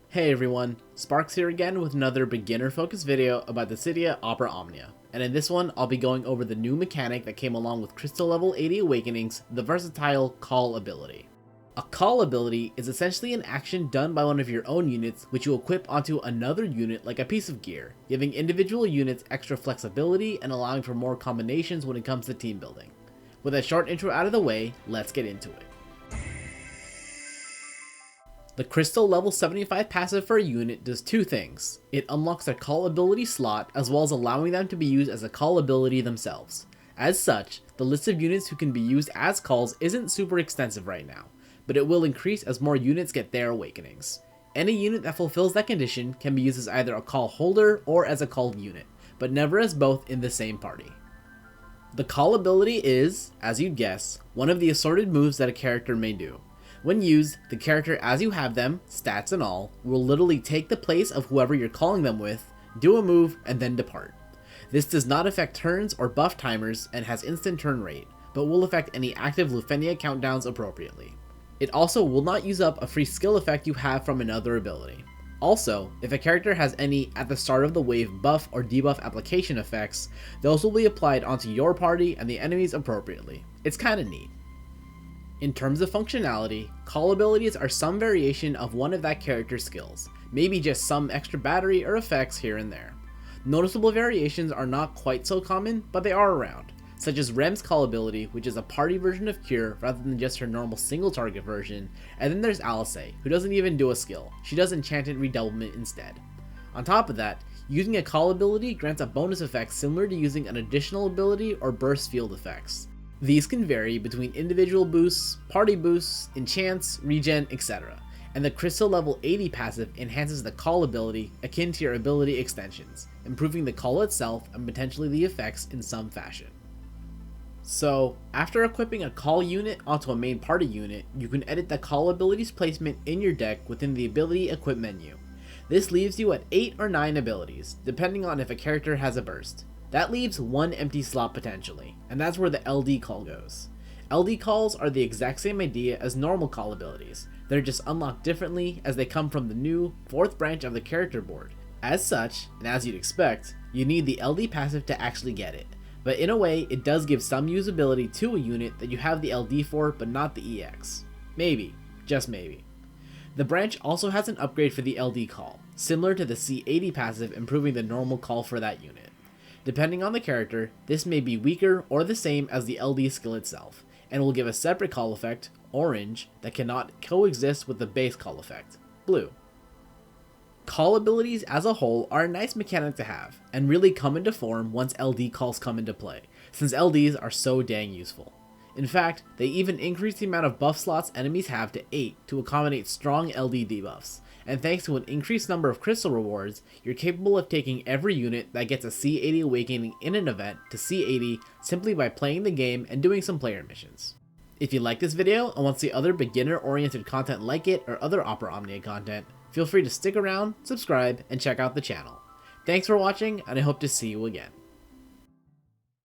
Hey everyone, Sparks here again with another beginner-focused video about Dissidia Omnia. And in this one, I'll be going over the new mechanic that came along with Crystal Level 80 Awakenings, the versatile Call ability. A Call ability is essentially an action done by one of your own units which you equip onto another unit like a piece of gear, giving individual units extra flexibility and allowing for more combinations when it comes to team building. With that short intro out of the way, let's get into it. The Crystal level 75 passive for a unit does two things. It unlocks their Call ability slot as well as allowing them to be used as a Call ability themselves. As such, the list of units who can be used as calls isn't super extensive right now, but it will increase as more units get their awakenings. Any unit that fulfills that condition can be used as either a call holder or as a called unit, but never as both in the same party. The Call ability is, as you'd guess, one of the assorted moves that a character may do. When used, the character as you have them, stats and all, will literally take the place of whoever you're calling them with, do a move, and then depart. This does not affect turns or buff timers and has instant turn rate, but will affect any active Lufenia countdowns appropriately. It also will not use up a free skill effect you have from another ability. Also, if a character has any at the start of the wave buff or debuff application effects, those will be applied onto your party and the enemies appropriately. It's kinda neat. In terms of functionality, call abilities are some variation of one of that character's skills, maybe just some extra battery or effects here and there. Noticeable variations are not quite so common, but they are around, such as Rem's call ability, which is a party version of Cure rather than just her normal single target version, and then there's Alice, who doesn't even do a skill, she does Enchanted Redoublement instead. On top of that, using a call ability grants a bonus effect similar to using an additional ability or burst field effects. These can vary between individual boosts, party boosts, enchants, regen, etc. And the Crystal level 80 passive enhances the call ability akin to your ability extensions, improving the call itself and potentially the effects in some fashion. So, after equipping a call unit onto a main party unit, you can edit the call ability's placement in your deck within the ability equip menu. This leaves you at 8 or 9 abilities, depending on if a character has a burst. That leaves one empty slot potentially, and that's where the LD call goes. LD calls are the exact same idea as normal call abilities, they're just unlocked differently as they come from the new 4th branch of the character board. As such, and as you'd expect, you need the LD passive to actually get it, but in a way it does give some usability to a unit that you have the LD for but not the EX. Maybe, just maybe. The branch also has an upgrade for the LD call, similar to the C80 passive improving the normal call for that unit. Depending on the character, this may be weaker or the same as the LD skill itself, and will give a separate call effect, orange, that cannot coexist with the base call effect, blue. Call abilities as a whole are a nice mechanic to have, and really come into form once LD calls come into play, since LDs are so dang useful. In fact, they even increase the amount of buff slots enemies have to 8 to accommodate strong LD debuffs, and thanks to an increased number of crystal rewards, you're capable of taking every unit that gets a C80 awakening in an event to C80 simply by playing the game and doing some player missions. If you like this video and want to see other beginner-oriented content like it or other Omnia content, feel free to stick around, subscribe, and check out the channel. Thanks for watching, and I hope to see you again.